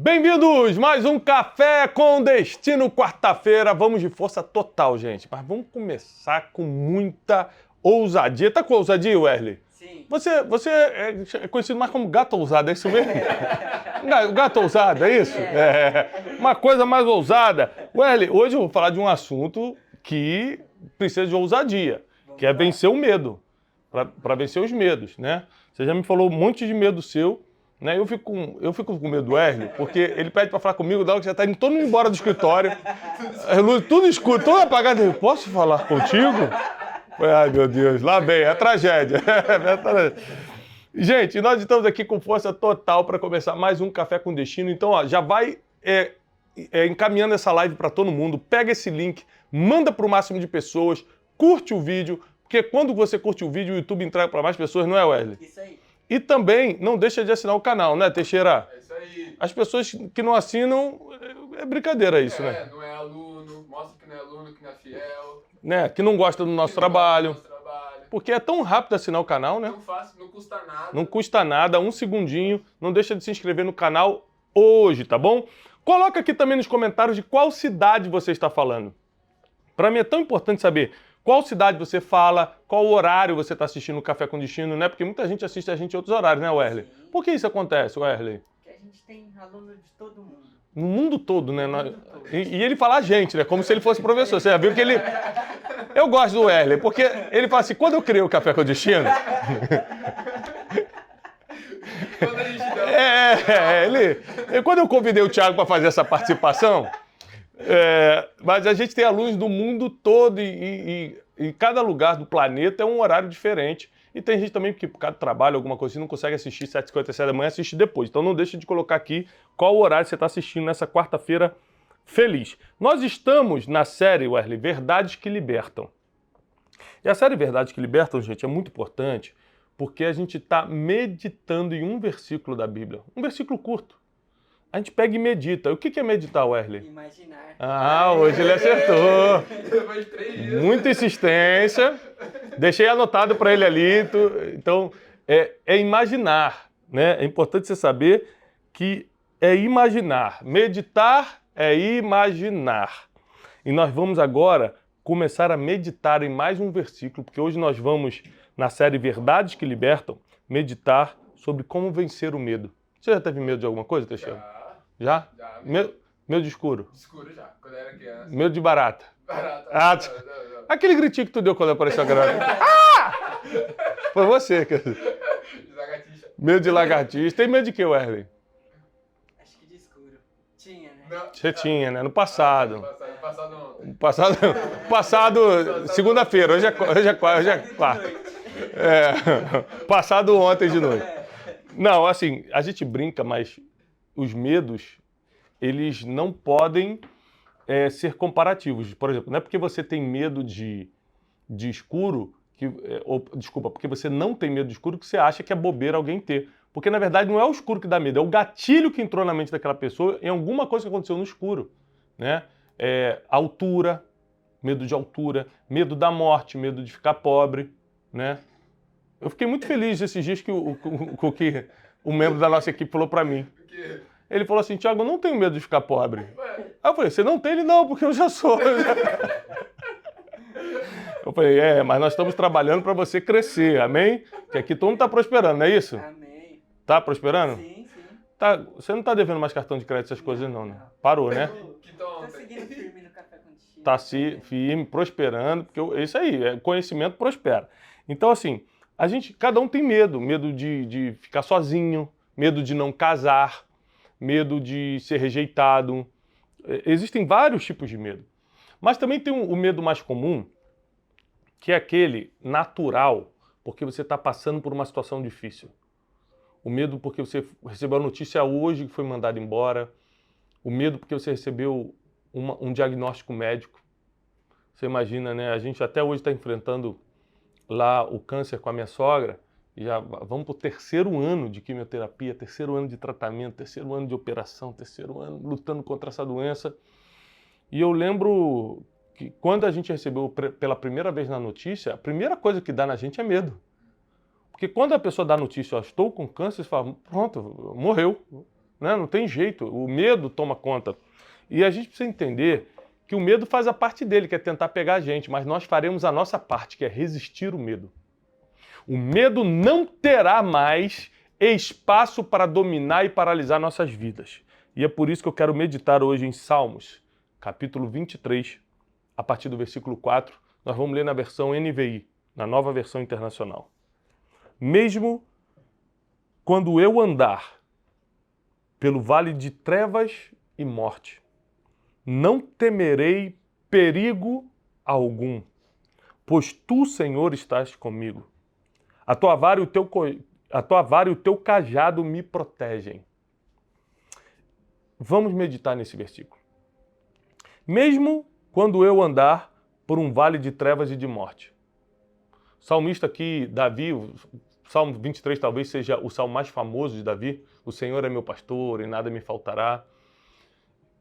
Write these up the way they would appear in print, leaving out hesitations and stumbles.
Bem-vindos! Mais um Café com Destino, quarta-feira. Vamos de força total, gente. Mas vamos começar com muita ousadia. Tá com ousadia, Wesley? Sim. Você é conhecido mais como gato ousado, é isso mesmo? Gato ousado, é isso? É. Uma coisa mais ousada. Wesley, hoje eu vou falar de um assunto que precisa de ousadia, que é vencer o medo. Para vencer os medos, né? Você já me falou um monte de medo seu. Né? Eu fico com medo do Wesley, porque ele pede pra falar comigo, da hora que já tá indo todo mundo embora do escritório, as luzes tudo escuro, tudo apagado. Eu, posso falar contigo? Ai, meu Deus, lá vem, é tragédia. Gente, nós estamos aqui com força total para começar mais um Café com Destino. Então, ó, já vai encaminhando essa live para todo mundo, pega esse link, manda para o máximo de pessoas, curte o vídeo, porque quando você curte o vídeo, o YouTube entrega para mais pessoas, não é, Wesley? Isso aí. E também não deixa de assinar o canal, né, Teixeira? É isso aí. As pessoas que não assinam, é brincadeira isso, né? Não é aluno, mostra que não é aluno, que não é fiel. Né? Que não gosta do nosso que não gosta trabalho. do nosso trabalho. Porque é tão rápido assinar o canal, né? Não fácil, não custa nada. Não custa nada, um segundinho. Não deixa de se inscrever no canal hoje, tá bom? Coloca aqui também nos comentários de qual cidade você está falando. Para mim é tão importante saber qual cidade você fala, qual horário você está assistindo o Café com Destino, né? Porque muita gente assiste a gente em outros horários, né, Wesley? Sim. Por que isso acontece, Wesley? Porque a gente tem aluno de todo mundo. No mundo todo, né? mundo todo. E ele fala a gente, né? Como se ele fosse professor. Você já viu que ele... Eu gosto do Wesley, porque ele fala assim, quando eu criei o Café com Destino... Quando a gente dá Quando eu convidei o Thiago para fazer essa participação... mas a gente tem alunos do mundo todo e cada lugar do planeta é um horário diferente. E tem gente também que por causa do trabalho, alguma coisa assim, não consegue assistir 7h57 da manhã, assiste depois. Então não deixa de colocar aqui qual horário você está assistindo nessa quarta-feira feliz. Nós estamos na série, Wesley, Verdades que Libertam. E a série Verdades que Libertam, gente, é muito importante porque a gente está meditando em um versículo da Bíblia. Um versículo curto. A gente pega e medita. O que é meditar, Wesley? Imaginar. Ah, hoje ele acertou. depois de 3 dias. Muita insistência. Deixei anotado para ele ali. Então, é imaginar, né? É importante você saber que é imaginar. Meditar é imaginar. E nós vamos agora começar a meditar em mais um versículo, porque hoje nós vamos, na série Verdades que Libertam, meditar sobre como vencer o medo. Você já teve medo de alguma coisa, Teixeira? Já? Já. Medo de escuro? Escuro já, quando eu era criança. Medo de barata? Barata. Ah, Não. aquele gritinho que tu deu quando apareceu a garota. Ah! Foi você, cara. Lagartixa. Medo de lagartixa. Tem medo de quê, Wesley? Acho que de escuro. Tinha, né? Não. Você tinha, né? No passado. Passado ontem. Passado segunda-feira. Hoje é quarta. Passado ontem de noite. Não, assim, a gente brinca, mas os medos, eles não podem ser comparativos. Por exemplo, não é porque você tem medo de escuro, porque você não tem medo de escuro que você acha que é bobeira alguém ter. Porque, na verdade, não é o escuro que dá medo, é o gatilho que entrou na mente daquela pessoa em alguma coisa que aconteceu no escuro. Né? Altura, medo de altura, medo da morte, medo de ficar pobre, né? Eu fiquei muito feliz esses dias que o membro da nossa equipe falou pra mim. Porque... Ele falou assim, Thiago, eu não tenho medo de ficar pobre. Aí eu falei, você não tem? Ele, não, porque eu já sou. Eu falei, mas nós estamos trabalhando para você crescer, amém? Que aqui todo mundo está prosperando, não é isso? Amém. Tá prosperando? Sim, sim. Tá, você não está devendo mais cartão de crédito, essas coisas não, né? Parou, né? Que Tô ontem. seguindo firme no Café com Destino. Tá firme, prosperando, porque isso aí, conhecimento prospera. Então, assim, cada um tem medo de ficar sozinho, medo de não casar, medo de ser rejeitado. Existem vários tipos de medo. Mas também tem o medo mais comum, que é aquele natural, porque você está passando por uma situação difícil. O medo porque você recebeu a notícia hoje que foi mandado embora. O medo porque você recebeu um diagnóstico médico. Você imagina, né? A gente até hoje está enfrentando lá o câncer com a minha sogra. E já vamos para o 3º ano de quimioterapia, 3º ano de tratamento, 3º ano de operação, 3º ano lutando contra essa doença. E eu lembro que quando a gente recebeu pela primeira vez na notícia, a primeira coisa que dá na gente é medo. Porque quando a pessoa dá a notícia, estou com câncer, você fala, pronto, morreu. né? Não tem jeito, o medo toma conta. E a gente precisa entender que o medo faz a parte dele, que é tentar pegar a gente, mas nós faremos a nossa parte, que é resistir o medo. O medo não terá mais espaço para dominar e paralisar nossas vidas. E é por isso que eu quero meditar hoje em Salmos, capítulo 23, a partir do versículo 4. Nós vamos ler na versão NVI, na nova versão internacional. Mesmo quando eu andar pelo vale de trevas e morte, não temerei perigo algum, pois tu, Senhor, estás comigo. A tua vara e o teu cajado me protegem. Vamos meditar nesse versículo. Mesmo quando eu andar por um vale de trevas e de morte. O salmista aqui, Davi, o Salmo 23 talvez seja o salmo mais famoso de Davi. O Senhor é meu pastor e nada me faltará.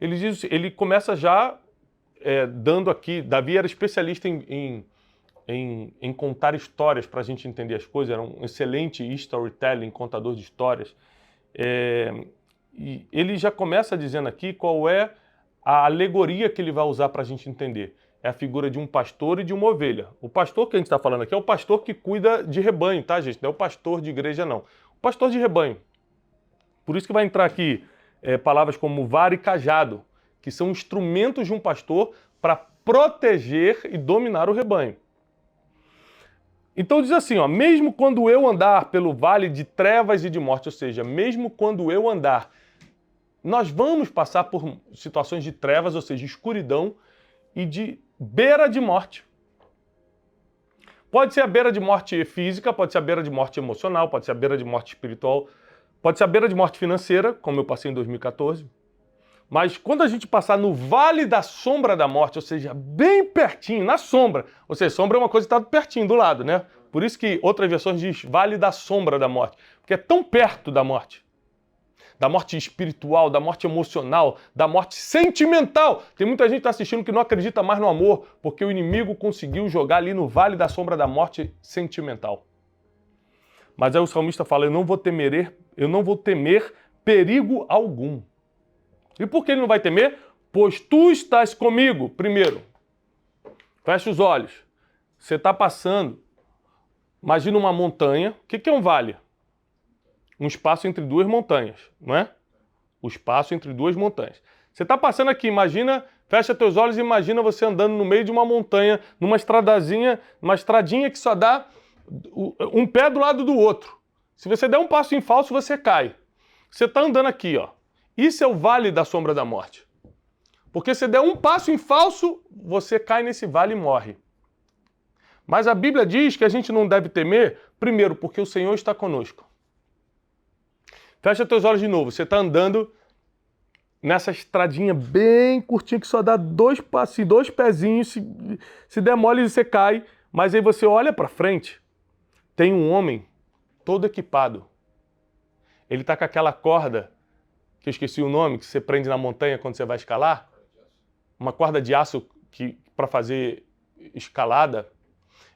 Ele começa já dando aqui, Davi era especialista em contar histórias para a gente entender as coisas, era um excelente storytelling, contador de histórias. E ele já começa dizendo aqui qual é a alegoria que ele vai usar para a gente entender. É a figura de um pastor e de uma ovelha. O pastor que a gente está falando aqui é o pastor que cuida de rebanho, tá, gente? Não é o pastor de igreja, não. O pastor de rebanho. Por isso que vai entrar aqui palavras como vara e cajado, que são instrumentos de um pastor para proteger e dominar o rebanho. Então diz assim, ó, mesmo quando eu andar pelo vale de trevas e de morte, ou seja, mesmo quando eu andar, nós vamos passar por situações de trevas, ou seja, escuridão e de beira de morte. Pode ser a beira de morte física, pode ser a beira de morte emocional, pode ser a beira de morte espiritual, pode ser a beira de morte financeira, como eu passei em 2014. Mas quando a gente passar no vale da sombra da morte, ou seja, bem pertinho, na sombra, ou seja, sombra é uma coisa que está pertinho do lado, né? Por isso que outras versões diz vale da sombra da morte, porque é tão perto da morte espiritual, da morte emocional, da morte sentimental. Tem muita gente que está assistindo que não acredita mais no amor, porque o inimigo conseguiu jogar ali no vale da sombra da morte sentimental. Mas aí o salmista fala, eu não vou temer perigo algum. E por que ele não vai temer? Pois tu estás comigo. Primeiro, fecha os olhos. Você está passando. Imagina uma montanha. O que é um vale? Um espaço entre duas montanhas, não é? O espaço entre duas montanhas. Você está passando aqui, imagina, fecha teus olhos e imagina você andando no meio de uma montanha, numa estradinha que só dá um pé do lado do outro. Se você der um passo em falso, você cai. Você está andando aqui, ó. Isso é o vale da sombra da morte. Porque se der um passo em falso, você cai nesse vale e morre. Mas a Bíblia diz que a gente não deve temer, primeiro, porque o Senhor está conosco. Fecha teus olhos de novo. Você está andando nessa estradinha bem curtinha que só dá dois passos, dois pezinhos. Se der mole, você cai. Mas aí você olha para frente, tem um homem todo equipado. Ele está com aquela corda, que eu esqueci o nome, que você prende na montanha quando você vai escalar. Uma corda de aço para fazer escalada.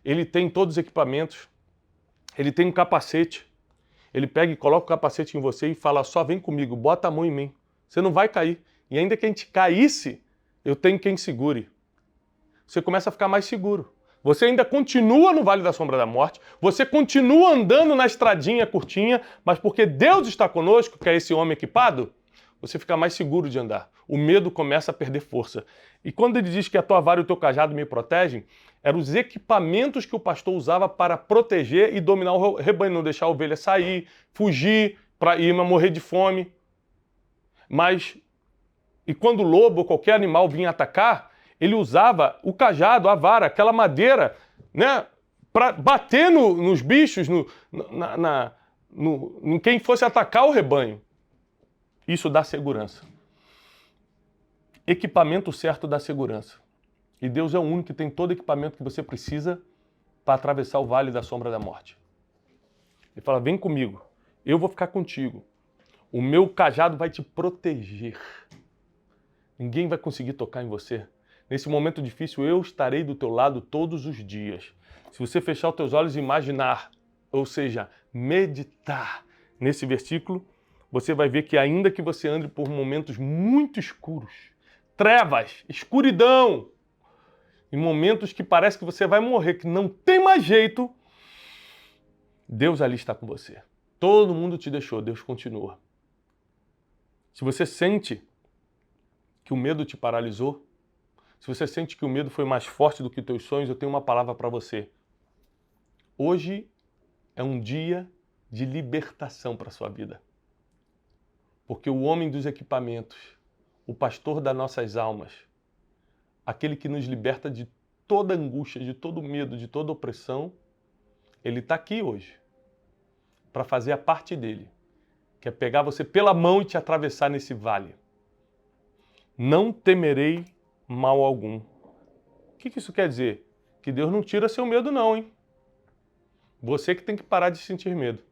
Ele tem todos os equipamentos. Ele tem um capacete. Ele pega e coloca o capacete em você e fala, só vem comigo, bota a mão em mim. Você não vai cair. E ainda que a gente caísse, eu tenho quem segure. Você começa a ficar mais seguro. Você ainda continua no Vale da Sombra da Morte, você continua andando na estradinha curtinha, mas porque Deus está conosco, que é esse homem equipado, você fica mais seguro de andar. O medo começa a perder força. E quando ele diz que a tua vara e o teu cajado me protegem, eram os equipamentos que o pastor usava para proteger e dominar o rebanho, não deixar a ovelha sair, fugir, para ir morrer de fome. E quando o lobo ou qualquer animal vinha atacar, ele usava o cajado, a vara, aquela madeira, né, para bater nos bichos, em quem fosse atacar o rebanho. Isso dá segurança. Equipamento certo dá segurança. E Deus é o único que tem todo o equipamento que você precisa para atravessar o vale da sombra da morte. Ele fala, vem comigo, eu vou ficar contigo. O meu cajado vai te proteger. Ninguém vai conseguir tocar em você. Nesse momento difícil, eu estarei do teu lado todos os dias. Se você fechar os teus olhos e imaginar, ou seja, meditar nesse versículo, você vai ver que ainda que você ande por momentos muito escuros, trevas, escuridão, em momentos que parece que você vai morrer, que não tem mais jeito, Deus ali está com você. Todo mundo te deixou, Deus continua. Se você sente que o medo te paralisou, se você sente que o medo foi mais forte do que os teus sonhos, eu tenho uma palavra para você. Hoje é um dia de libertação para a sua vida. Porque o homem dos equipamentos, o pastor das nossas almas, aquele que nos liberta de toda angústia, de todo medo, de toda opressão, ele está aqui hoje para fazer a parte dele, que é pegar você pela mão e te atravessar nesse vale. Não temerei mal algum. O que isso quer dizer? Que Deus não tira seu medo não, hein? Você que tem que parar de sentir medo.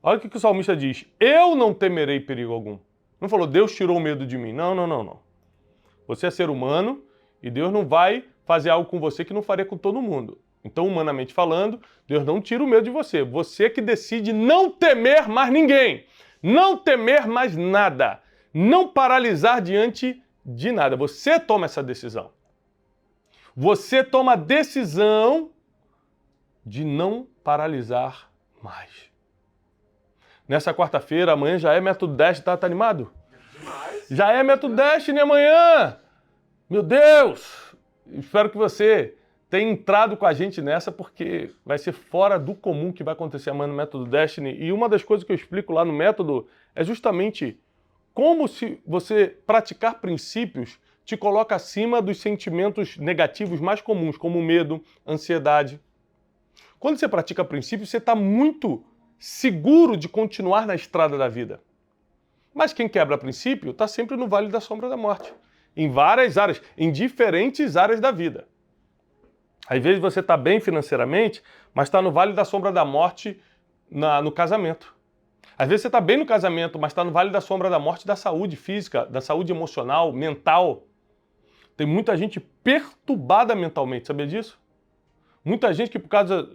Olha o que o salmista diz. Eu não temerei perigo algum. Não falou, Deus tirou o medo de mim. Não. Você é ser humano e Deus não vai fazer algo com você que não faria com todo mundo. Então, humanamente falando, Deus não tira o medo de você. Você que decide não temer mais ninguém. Não temer mais nada. Não paralisar diante de nada. Você toma essa decisão. Você toma a decisão de não paralisar mais. Nessa quarta-feira, amanhã já é Método Destiny, tá animado? Demais. Já é Método Destiny amanhã! Meu Deus! Espero que você tenha entrado com a gente nessa, porque vai ser fora do comum que vai acontecer amanhã no Método Destiny. E uma das coisas que eu explico lá no Método é justamente como se você praticar princípios te coloca acima dos sentimentos negativos mais comuns, como medo, ansiedade. Quando você pratica princípios, você está muito seguro de continuar na estrada da vida. Mas quem quebra princípio está sempre no vale da sombra da morte. Em várias áreas, em diferentes áreas da vida. Às vezes você está bem financeiramente, mas está no vale da sombra da morte no casamento. Às vezes você está bem no casamento, mas está no vale da sombra da morte da saúde física, da saúde emocional, mental. Tem muita gente perturbada mentalmente, sabia disso? Muita gente que por causa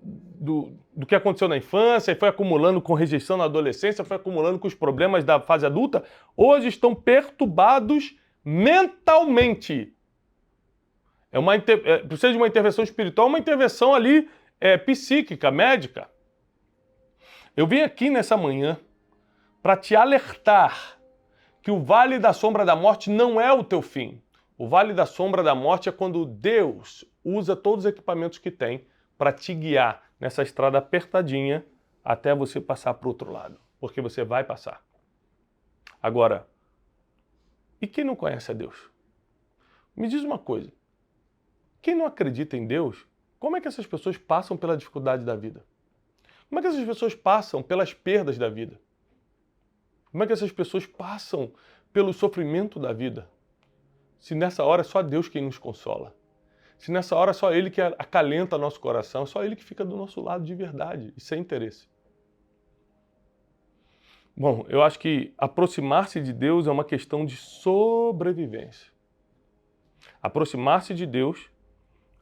do que aconteceu na infância e foi acumulando com rejeição na adolescência, foi acumulando com os problemas da fase adulta, hoje estão perturbados mentalmente. Precisa de uma intervenção espiritual, uma intervenção ali psíquica, médica. Eu vim aqui nessa manhã para te alertar que o vale da sombra da morte não é o teu fim. O vale da sombra da morte é quando Deus usa todos os equipamentos que tem para te guiar nessa estrada apertadinha até você passar para o outro lado. Porque você vai passar. Agora, e quem não conhece a Deus? Me diz uma coisa. Quem não acredita em Deus, como é que essas pessoas passam pela dificuldade da vida? Como é que essas pessoas passam pelas perdas da vida? Como é que essas pessoas passam pelo sofrimento da vida? Se nessa hora é só Deus quem nos consola. Se nessa hora é só Ele que acalenta nosso coração, é só Ele que fica do nosso lado de verdade e sem interesse. Bom, eu acho que aproximar-se de Deus é uma questão de sobrevivência. Aproximar-se de Deus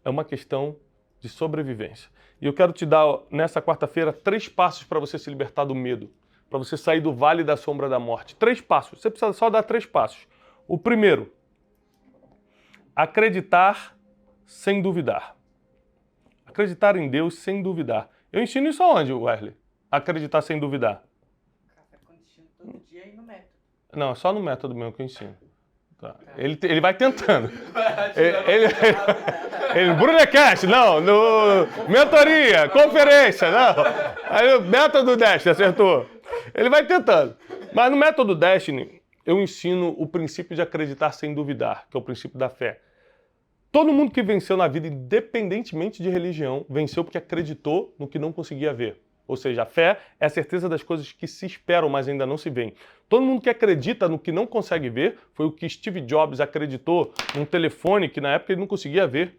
é uma questão de sobrevivência. E eu quero te dar, nessa quarta-feira, 3 passos para você se libertar do medo, para você sair do vale da sombra da morte. 3 passos. Você precisa só dar 3 passos. O primeiro, acreditar sem duvidar. Acreditar em Deus sem duvidar. Eu ensino isso aonde, Wesley? Acreditar sem duvidar. Café com destino todo dia e no método. Não, é só no método mesmo que eu ensino. Tá. Ele vai tentando. Brunecast, não. No mentoria, conferência, não. Aí o método Destiny, acertou. Ele vai tentando. Mas no método Destiny, eu ensino o princípio de acreditar sem duvidar, que é o princípio da fé. Todo mundo que venceu na vida, independentemente de religião, venceu porque acreditou no que não conseguia ver. Ou seja, a fé é a certeza das coisas que se esperam, mas ainda não se veem. Todo mundo que acredita no que não consegue ver, foi o que Steve Jobs acreditou num telefone que na época ele não conseguia ver,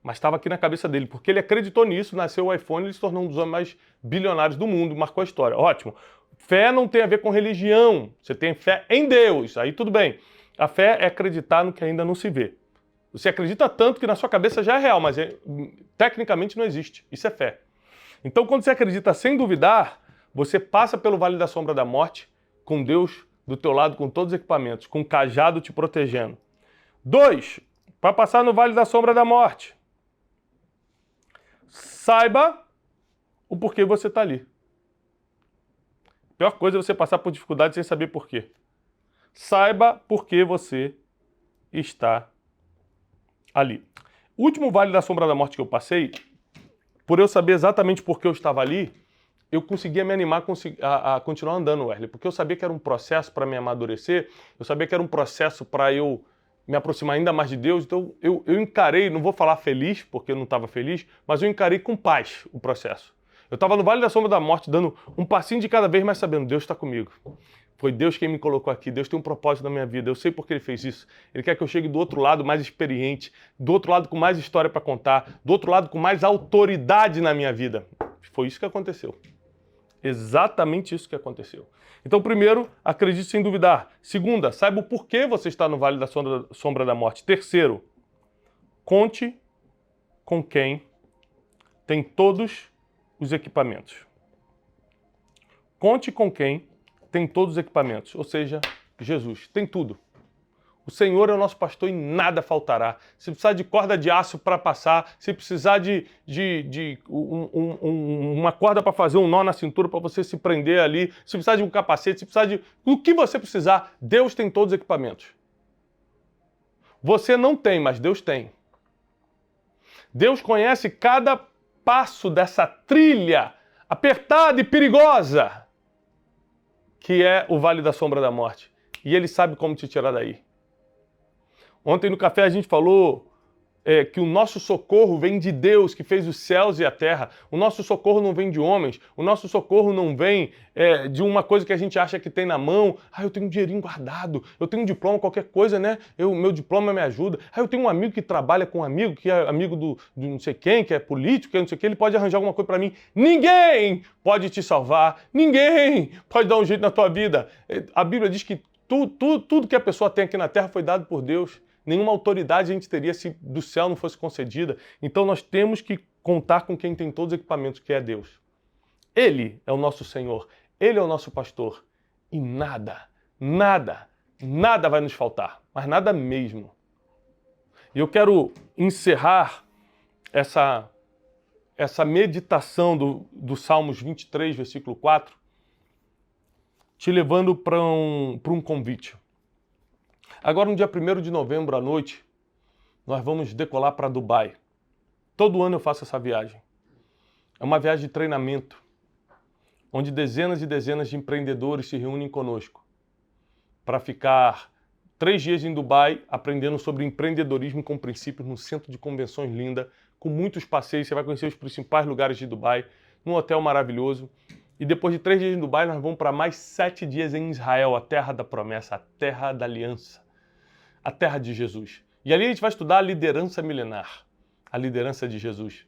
mas estava aqui na cabeça dele. Porque ele acreditou nisso, nasceu o iPhone, ele se tornou um dos homens mais bilionários do mundo, marcou a história. Ótimo. Fé não tem a ver com religião, você tem fé em Deus, aí tudo bem. A fé é acreditar no que ainda não se vê. Você acredita tanto que na sua cabeça já é real, mas tecnicamente não existe. Isso é fé. Então, quando você acredita sem duvidar, você passa pelo vale da sombra da morte com Deus do teu lado, com todos os equipamentos, com o cajado te protegendo. 2, para passar no vale da sombra da morte, saiba o porquê você está ali. A pior coisa é você passar por dificuldade sem saber porquê. Saiba por que você está ali. O último vale da sombra da morte que eu passei, por eu saber exatamente por que eu estava ali, eu conseguia me animar a continuar andando, Wesley, porque eu sabia que era um processo para me amadurecer, eu sabia que era um processo para eu me aproximar ainda mais de Deus, então eu encarei, não vou falar feliz, porque eu não estava feliz, mas eu encarei com paz o processo. Eu estava no vale da sombra da morte, dando um passinho de cada vez, mas sabendo, Deus está comigo. Foi Deus quem me colocou aqui, Deus tem um propósito na minha vida, eu sei por que Ele fez isso. Ele quer que eu chegue do outro lado mais experiente, do outro lado com mais história para contar, do outro lado com mais autoridade na minha vida. Foi isso que aconteceu. Exatamente isso que aconteceu. Então, primeiro, acredite sem duvidar. Segunda, saiba o porquê você está no vale da sombra da morte. Terceiro, conte com quem tem todos os equipamentos. Conte com quem tem todos os equipamentos, ou seja, Jesus. Tem tudo. O Senhor é o nosso pastor e nada faltará. Se precisar de corda de aço para passar, se precisar de uma corda para fazer um nó na cintura para você se prender ali, se precisar de um capacete, se precisar de... O que você precisar, Deus tem todos os equipamentos. Você não tem, mas Deus tem. Deus conhece cada passo dessa trilha apertada e perigosa que é o Vale da Sombra da Morte. E Ele sabe como te tirar daí. Ontem no café a gente falou que o nosso socorro vem de Deus, que fez os céus e a terra. O nosso socorro não vem de homens. O nosso socorro não vem de uma coisa que a gente acha que tem na mão. Ah, eu tenho um dinheirinho guardado. Eu tenho um diploma, qualquer coisa, né? Meu diploma me ajuda. Ah, eu tenho um amigo que trabalha com um amigo, que é amigo do não sei quem, que é político, que é não sei o que. Ele pode arranjar alguma coisa para mim. Ninguém pode te salvar. Ninguém pode dar um jeito na tua vida. A Bíblia diz que tudo que a pessoa tem aqui na terra foi dado por Deus. Nenhuma autoridade a gente teria se do céu não fosse concedida. Então nós temos que contar com quem tem todos os equipamentos, que é Deus. Ele é o nosso Senhor. Ele é o nosso pastor. E nada vai nos faltar. Mas nada mesmo. E eu quero encerrar essa meditação do Salmos 23, versículo 4, te levando para um convite. Agora, no dia 1º de novembro, à noite, nós vamos decolar para Dubai. Todo ano eu faço essa viagem. É uma viagem de treinamento, onde dezenas e dezenas de empreendedores se reúnem conosco para ficar 3 dias em Dubai aprendendo sobre empreendedorismo com princípios num centro de convenções linda, com muitos passeios. Você vai conhecer os principais lugares de Dubai, num hotel maravilhoso. E depois de 3 dias em Dubai, nós vamos para mais 7 dias em Israel, a terra da promessa, a terra da aliança, a terra de Jesus. E ali a gente vai estudar a liderança milenar, a liderança de Jesus.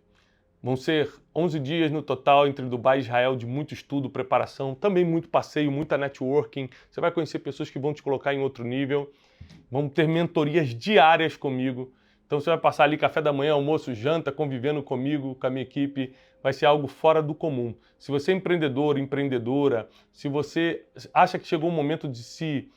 Vão ser 11 dias no total entre Dubai e Israel de muito estudo, preparação, também muito passeio, muita networking. Você vai conhecer pessoas que vão te colocar em outro nível. Vamos ter mentorias diárias comigo. Então você vai passar ali café da manhã, almoço, janta, convivendo comigo, com a minha equipe. Vai ser algo fora do comum. Se você é empreendedor, empreendedora, se você acha que chegou o momento de se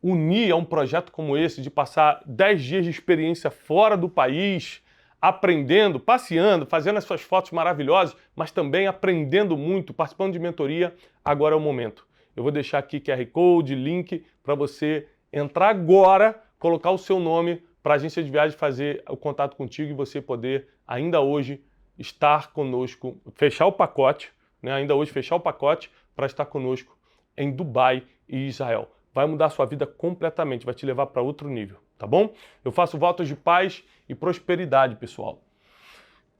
unir a um projeto como esse, de passar 10 dias de experiência fora do país, aprendendo, passeando, fazendo as suas fotos maravilhosas, mas também aprendendo muito, participando de mentoria, agora é o momento. Eu vou deixar aqui QR Code, link, para você entrar agora, colocar o seu nome para a agência de viagem fazer o contato contigo e você poder, ainda hoje, estar conosco, fechar o pacote, né? Ainda hoje fechar o pacote para estar conosco em Dubai e Israel. Vai mudar a sua vida completamente, vai te levar para outro nível, tá bom? Eu faço votos de paz e prosperidade, pessoal.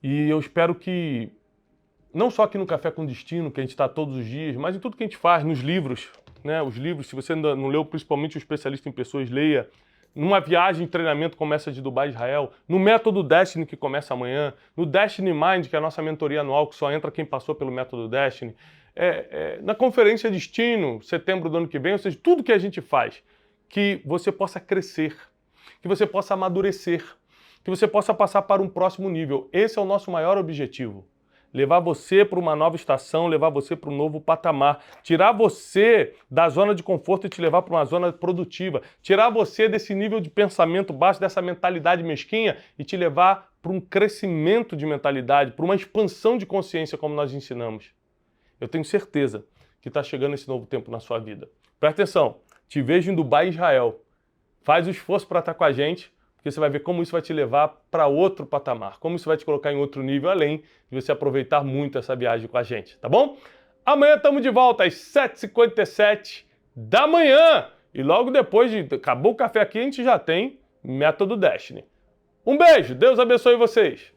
E eu espero que, não só aqui no Café com Destino, que a gente está todos os dias, mas em tudo que a gente faz, nos livros, né? Os livros, se você ainda não leu, principalmente o Especialista em Pessoas, leia. Numa viagem de treinamento como essa de Dubai e Israel, no Método Destiny, que começa amanhã, no Destiny Mind, que é a nossa mentoria anual, que só entra quem passou pelo Método Destiny, na Conferência Destino, setembro do ano que vem, ou seja, tudo que a gente faz, que você possa crescer, que você possa amadurecer, que você possa passar para um próximo nível. Esse é o nosso maior objetivo. levar você para uma nova estação, levar você para um novo patamar, tirar você da zona de conforto e te levar para uma zona produtiva, tirar você desse nível de pensamento baixo, dessa mentalidade mesquinha e te levar para um crescimento de mentalidade, para uma expansão de consciência como nós ensinamos. Eu tenho certeza que está chegando esse novo tempo na sua vida. Presta atenção, te vejo em Dubai, Israel. Faz o esforço para estar com a gente, porque você vai ver como isso vai te levar para outro patamar, como isso vai te colocar em outro nível, além de você aproveitar muito essa viagem com a gente, tá bom? Amanhã estamos de volta às 7h57 da manhã. E logo depois de acabou o café aqui, a gente já tem Método Destiny. Um beijo, Deus abençoe vocês.